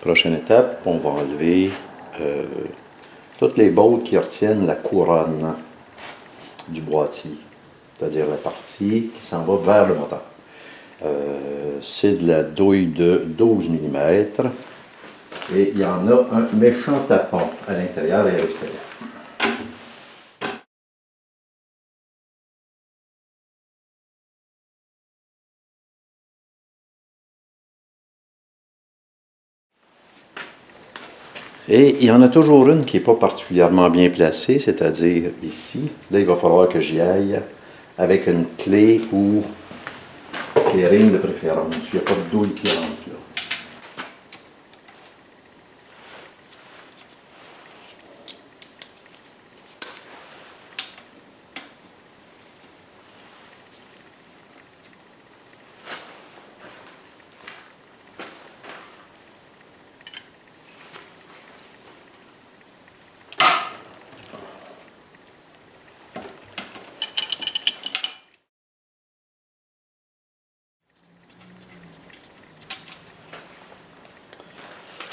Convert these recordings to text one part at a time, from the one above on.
Prochaine étape, on va enlever toutes les bottes qui retiennent la couronne du boîtier, c'est-à-dire la partie qui s'en va vers le moteur. C'est de la douille de 12 mm et il y en a un méchant tapon à l'intérieur et à l'extérieur. Et il y en a toujours une qui n'est pas particulièrement bien placée, c'est-à-dire ici. Là, il va falloir que j'y aille avec une clé ou clearing de préférence. Il n'y a pas de douille qui rentre là.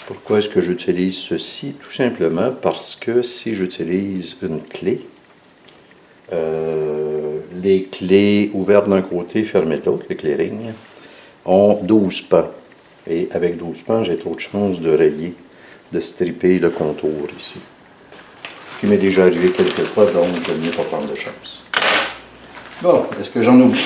Pourquoi est-ce que j'utilise ceci? Tout simplement parce que si j'utilise une clé, les clés ouvertes d'un côté, fermées de l'autre, les clearings, ont 12 pans. Et avec 12 pans, j'ai trop de chances de rayer, de stripper le contour ici. Ce qui m'est déjà arrivé quelques fois, donc je ne vais pas prendre de chance. Bon, est-ce que j'en oublie?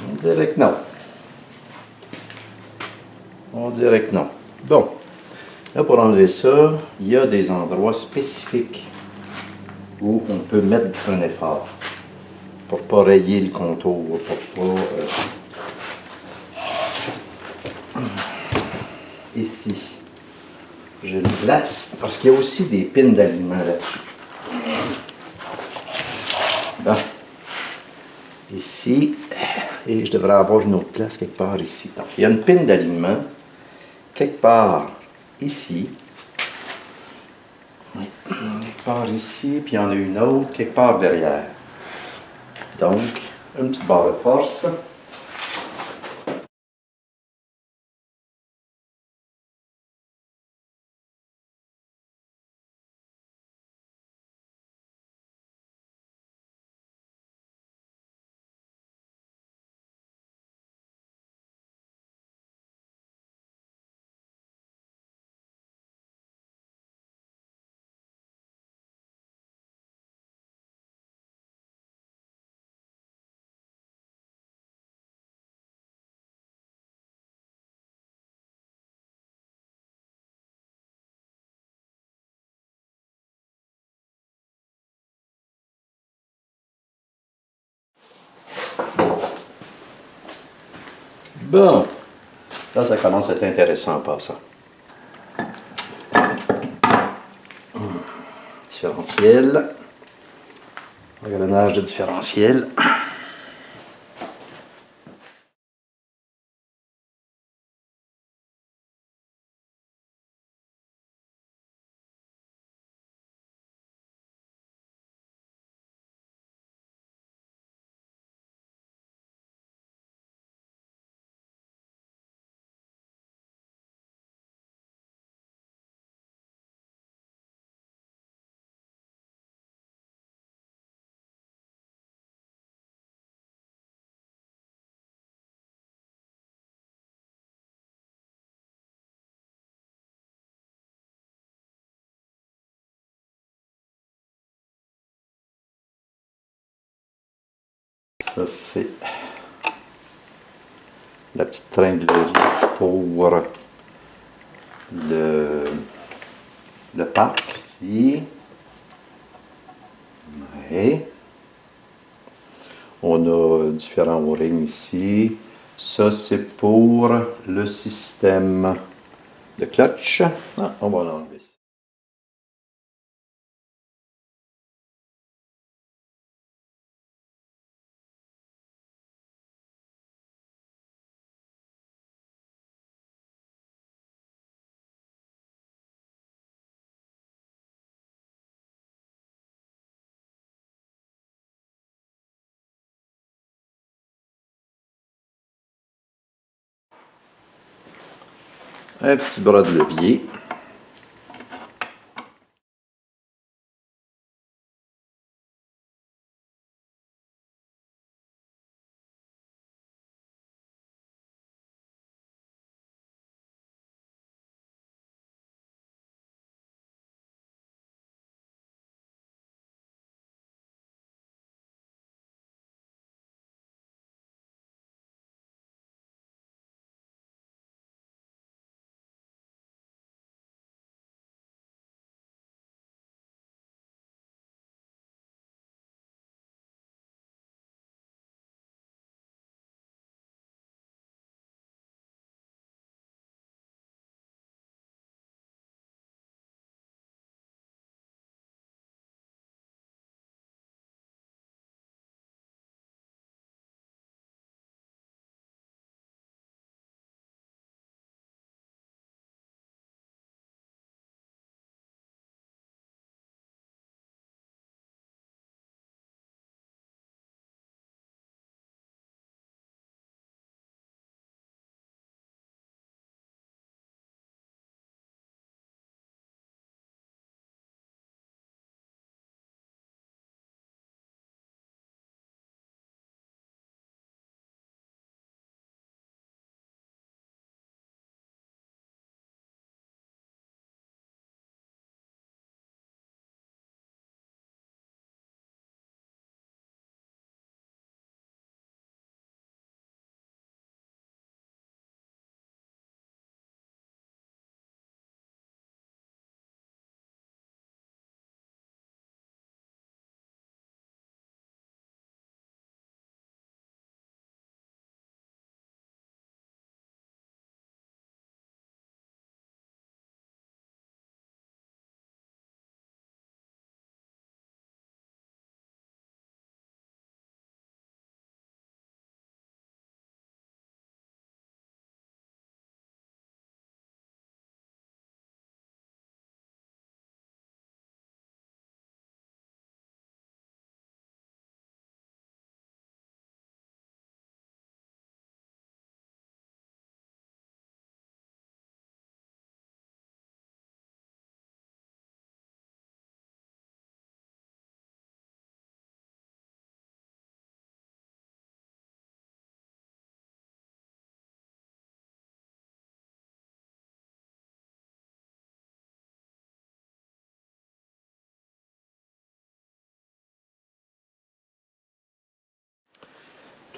On dirait que non. On dirait que non. Bon, là pour enlever ça, il y a des endroits spécifiques où on peut mettre un effort pour ne pas rayer le contour, pour pas... Ici, je le place parce qu'il y a aussi des pins d'alignement là-dessus. Bon, ici, et je devrais avoir une autre place quelque part ici. Donc, il y a une pin d'alignement quelque part ici. Oui, quelque part ici, puis il y en a une autre quelque part derrière. Donc, une petite barre de force. Bon, là ça commence à être intéressant en passant. Différentiel, engrenage de différentiel. Ça, c'est la petite tringlerie pour le pack ici. Ouais. On a différents O-rings ici. Ça, c'est pour le système de clutch. Ah, on va l'enlever. Un petit bras de levier.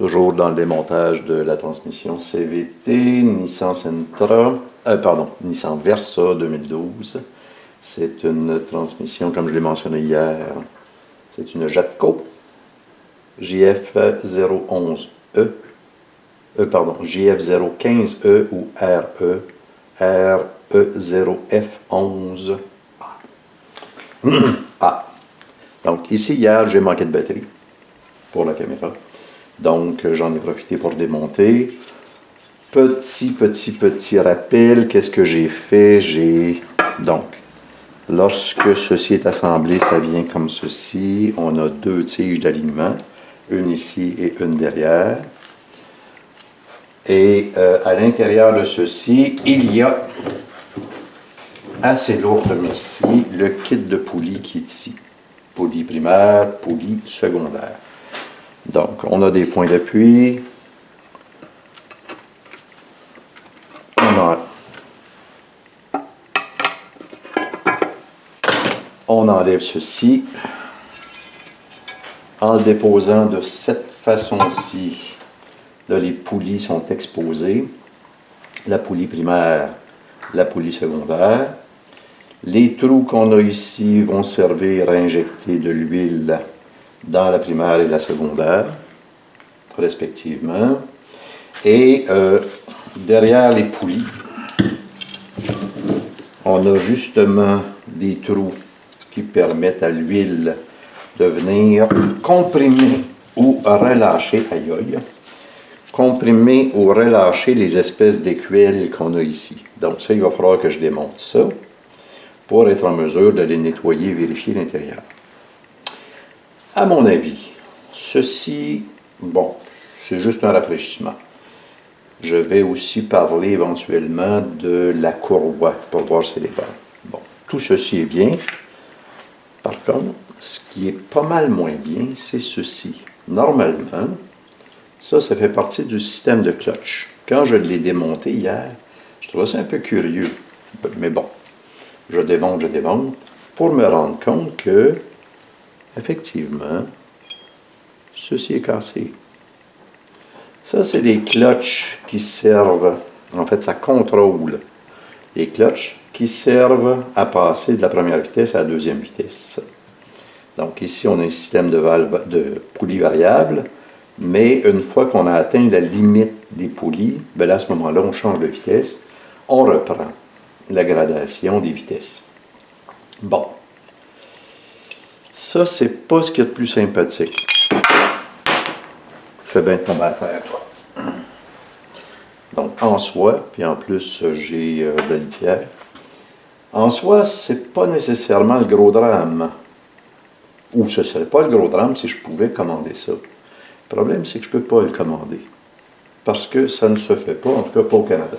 Toujours dans le démontage de la transmission CVT, Nissan Sentra, Nissan Versa 2012. C'est une transmission, comme je l'ai mentionné hier, c'est une Jatco JF011E, JF015E ou RE0F11. Ah. Donc ici, hier, j'ai manqué de batterie pour la caméra. Donc, j'en ai profité pour démonter. Petit rappel, qu'est-ce que j'ai fait? Donc, lorsque ceci est assemblé, ça vient comme ceci. On a deux tiges d'alignement, une ici et une derrière. Et à l'intérieur de ceci, il y a, assez lourdement ici, le kit de poulie qui est ici. Poulie primaire, poulie secondaire. Donc, on a des points d'appui. On enlève ceci. En le déposant de cette façon-ci, là, les poulies sont exposées. La poulie primaire, la poulie secondaire. Les trous qu'on a ici vont servir à injecter de l'huile dans la primaire et la secondaire, respectivement. Et derrière les poulies, on a justement des trous qui permettent à l'huile de venir comprimer ou relâcher, comprimer ou relâcher les espèces d'écuelles qu'on a ici. Donc ça, il va falloir que je démonte ça pour être en mesure de les nettoyer et vérifier l'intérieur. À mon avis, ceci, bon, c'est juste un rafraîchissement. Je vais aussi parler éventuellement de la courroie pour voir si elle est bonne. Bon, tout ceci est bien. Par contre, ce qui est pas mal moins bien, c'est ceci. Normalement, ça fait partie du système de clutch. Quand je l'ai démonté hier, je trouvais ça un peu curieux. Mais bon, je démonte pour me rendre compte que, effectivement, ceci est cassé. Ça, c'est des clutches qui servent, en fait, ça contrôle les clutches qui servent à passer de la première vitesse à la deuxième vitesse. Donc ici, on a un système de poulies variables, mais une fois qu'on a atteint la limite des poulies, bien là, à ce moment-là, on change de vitesse, on reprend la gradation des vitesses. Bon. Ça, c'est pas ce qu'il y a de plus sympathique. Je fais bien tomber à terre, toi. Donc, en soi, puis en plus, j'ai de la litière. En soi, c'est pas nécessairement le gros drame. Ou ce ne serait pas le gros drame si je pouvais commander ça. Le problème, c'est que je ne peux pas le commander. Parce que ça ne se fait pas, en tout cas pas au Canada.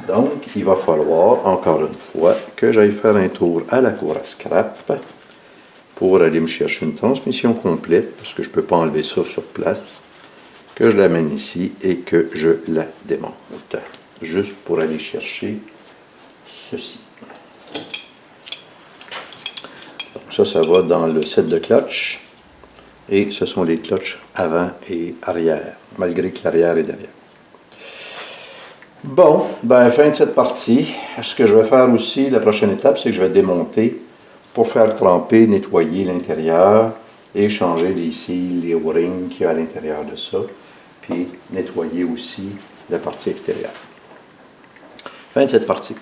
Donc, il va falloir, encore une fois, que j'aille faire un tour à la cour à scrap pour aller me chercher une transmission complète, parce que je ne peux pas enlever ça sur place, que je l'amène ici et que je la démonte. Juste pour aller chercher ceci. Donc ça va dans le set de clutch. Et ce sont les clutches avant et arrière, malgré que l'arrière est derrière. Bon, ben fin de cette partie. Ce que je vais faire aussi, la prochaine étape, c'est que je vais démonter pour faire tremper, nettoyer l'intérieur et changer les cils, les O-rings qu'il y a à l'intérieur de ça, puis nettoyer aussi la partie extérieure. Fin de cette partie.